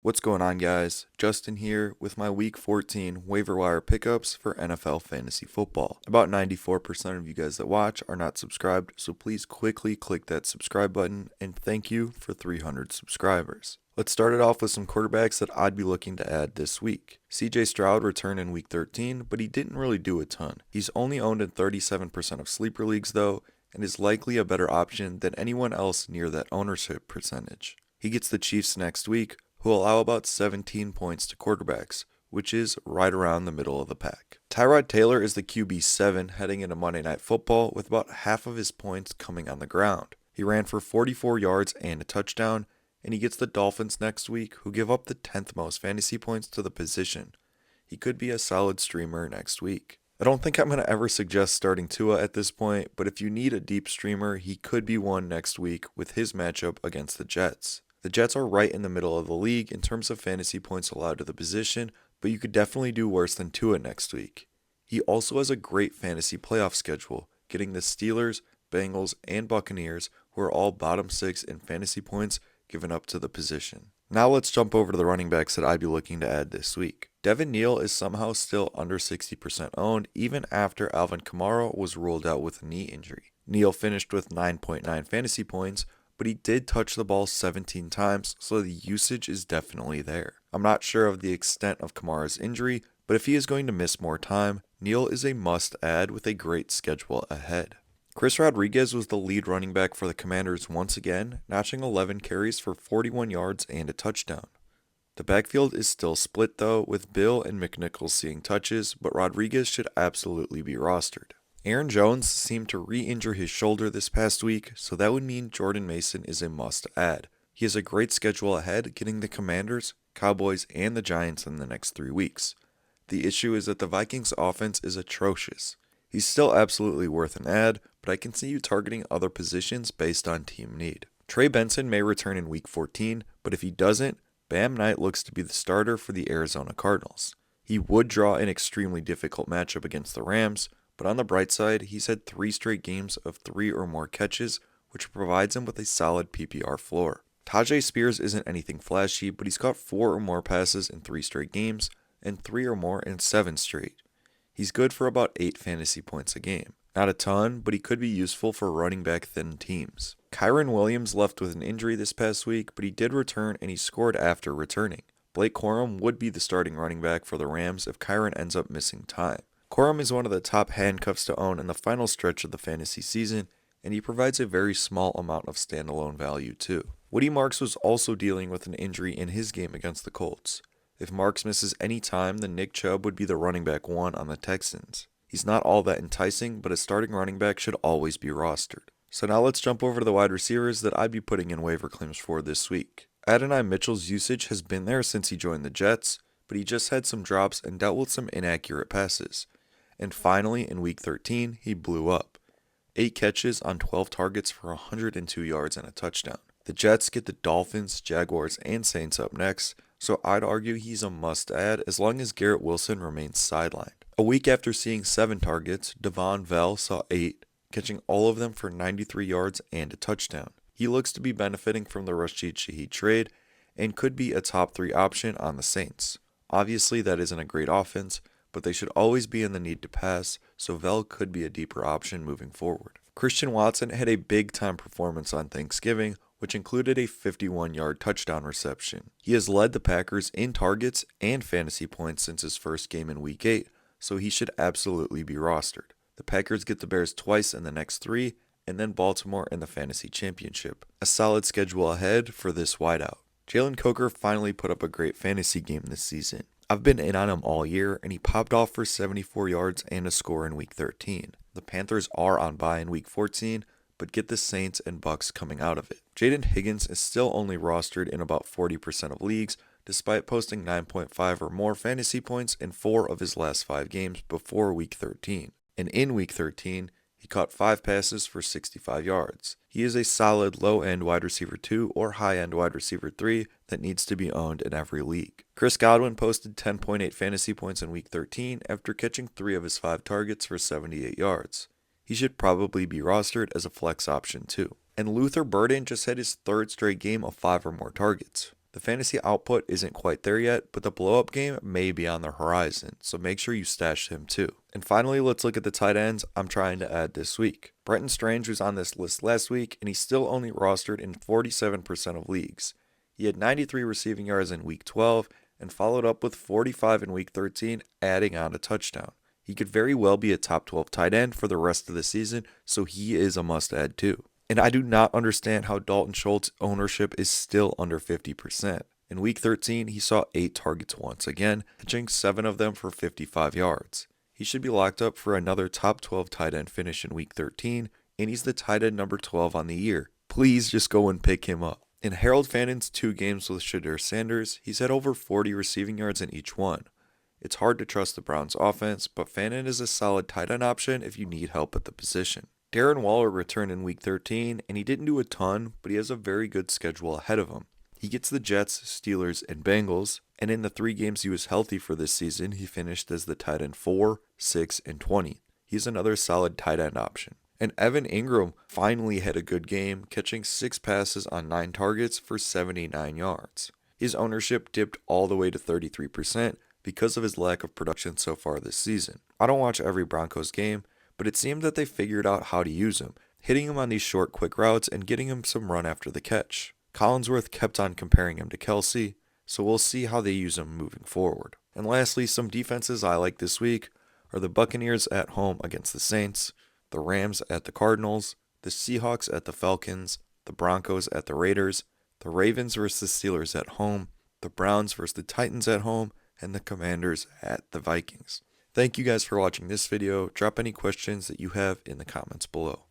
What's going on, guys? Justin here with my Week 14 waiver wire pickups for NFL Fantasy Football. About 94% of you guys that watch are not subscribed, so please quickly click that subscribe button, and thank you for 300 subscribers. Let's start it off with some quarterbacks that I'd be looking to add this week. CJ Stroud returned in Week 13, but he didn't really do a ton. He's only owned in 37% of sleeper leagues though, and is likely a better option than anyone else near that ownership percentage. He gets the Chiefs next week, who allow about 17 points to quarterbacks, which is right around the middle of the pack. Tyrod Taylor is the QB7 heading into Monday Night Football with about half of his points coming on the ground. He ran for 44 yards and a touchdown, and he gets the Dolphins next week, who give up the 10th most fantasy points to the position. He could be a solid streamer next week. I don't think I'm going to ever suggest starting Tua at this point, but if you need a deep streamer, he could be one next week with his matchup against the Jets. The Jets are right in the middle of the league in terms of fantasy points allowed to the position, but you could definitely do worse than Tua next week. He also has a great fantasy playoff schedule, getting the Steelers, Bengals, and Buccaneers, who are all bottom 6 in fantasy points given up to the position. Now let's jump over to the running backs that I'd be looking to add this week. Devin Neal is somehow still under 60% owned even after Alvin Kamara was ruled out with a knee injury. Neal finished with 9.9 fantasy points, but he did touch the ball 17 times, so the usage is definitely there. I'm not sure of the extent of Kamara's injury, but if he is going to miss more time, Neal is a must-add with a great schedule ahead. Chris Rodriguez was the lead running back for the Commanders once again, notching 11 carries for 41 yards and a touchdown. The backfield is still split though, with Bill and McNichols seeing touches, but Rodriguez should absolutely be rostered. Aaron Jones seemed to re-injure his shoulder this past week, so that would mean Jordan Mason is a must-add. He has a great schedule ahead, getting the Commanders, Cowboys, and the Giants in the next 3 weeks. The issue is that the Vikings' offense is atrocious. He's still absolutely worth an add, but I can see you targeting other positions based on team need. Trey Benson may return in Week 14, but if he doesn't, Bam Knight looks to be the starter for the Arizona Cardinals. He would draw an extremely difficult matchup against the Rams, but on the bright side, he's had 3 straight games of 3 or more catches, which provides him with a solid PPR floor. Tajay Spears isn't anything flashy, but he's caught 4 or more passes in 3 straight games, and 3 or more in 7 straight. He's good for about 8 fantasy points a game. Not a ton, but he could be useful for running back thin teams. Kyron Williams left with an injury this past week, but he did return and he scored after returning. Blake Corum would be the starting running back for the Rams if Kyron ends up missing time. Corum is one of the top handcuffs to own in the final stretch of the fantasy season, and he provides a very small amount of standalone value too. Woody Marks was also dealing with an injury in his game against the Colts. If Marks misses any time, then Nick Chubb would be the running back 1 on the Texans. He's not all that enticing, but a starting running back should always be rostered. So now let's jump over to the wide receivers that I'd be putting in waiver claims for this week. Adonai Mitchell's usage has been there since he joined the Jets, but he just had some drops and dealt with some inaccurate passes. And finally, in Week 13, he blew up. 8 catches on 12 targets for 102 yards and a touchdown. The Jets get the Dolphins, Jaguars, and Saints up next, so I'd argue he's a must-add as long as Garrett Wilson remains sidelined. A week after seeing 7 targets, Devon Vell saw 8, catching all of them for 93 yards and a touchdown. He looks to be benefiting from the Rashid Shaheed trade and could be a top 3 option on the Saints. Obviously, that isn't a great offense, but they should always be in the need to pass, so Vell could be a deeper option moving forward. Christian Watson had a big-time performance on Thanksgiving, which included a 51-yard touchdown reception. He has led the Packers in targets and fantasy points since his first game in Week 8, so he should absolutely be rostered. The Packers get the Bears twice in the next 3, and then Baltimore in the fantasy championship. A solid schedule ahead for this wideout. Jalen Coker finally put up a great fantasy game this season. I've been in on him all year, and he popped off for 74 yards and a score in Week 13. The Panthers are on bye in Week 14, but get the Saints and Bucks coming out of it. Jaden Higgins is still only rostered in about 40% of leagues, despite posting 9.5 or more fantasy points in 4 of his last 5 games before Week 13. And in Week 13, he caught 5 passes for 65 yards. He is a solid low-end wide receiver 2 or high-end wide receiver 3 that needs to be owned in every league. Chris Godwin posted 10.8 fantasy points in Week 13 after catching 3 of his 5 targets for 78 yards. He should probably be rostered as a flex option too. And Luther Burden just had his 3rd straight game of 5 or more targets. The The fantasy output isn't quite there yet, but the blow-up game may be on the horizon, so make sure you stash him too. And finally, let's look at the tight ends I'm trying to add this week. Brenton Strange was on this list last week, and he's still only rostered in 47% of leagues. He had 93 receiving yards in week 12, and followed up with 45 in week 13, adding on a touchdown. He could very well be a top 12 tight end for the rest of the season, so he is a must-add too. And I do not understand how Dalton Schultz's ownership is still under 50%. In week 13, he saw 8 targets once again, catching 7 of them for 55 yards. He should be locked up for another top 12 tight end finish in week 13, and he's the tight end number 12 on the year. Please just go and pick him up. In Harold Fannon's 2 games with Shadur Sanders, he's had over 40 receiving yards in each one. It's hard to trust the Browns' offense, but Fannon is a solid tight end option if you need help at the position. Darren Waller returned in week 13, and he didn't do a ton, but he has a very good schedule ahead of him. He gets the Jets, Steelers, and Bengals, and in the 3 games he was healthy for this season, he finished as the tight end 4, 6, and 20. He's another solid tight end option. And Evan Ingram finally had a good game, catching 6 passes on 9 targets for 79 yards. His ownership dipped all the way to 33% because of his lack of production so far this season. I don't watch every Broncos game, but it seemed that they figured out how to use him, hitting him on these short, quick routes and getting him some run after the catch. Collinsworth kept on comparing him to Kelsey, so we'll see how they use him moving forward. And lastly, some defenses I like this week are the Buccaneers at home against the Saints, the Rams at the Cardinals, the Seahawks at the Falcons, the Broncos at the Raiders, the Ravens versus the Steelers at home, the Browns versus the Titans at home, and the Commanders at the Vikings. Thank you guys for watching this video. Drop any questions that you have in the comments below.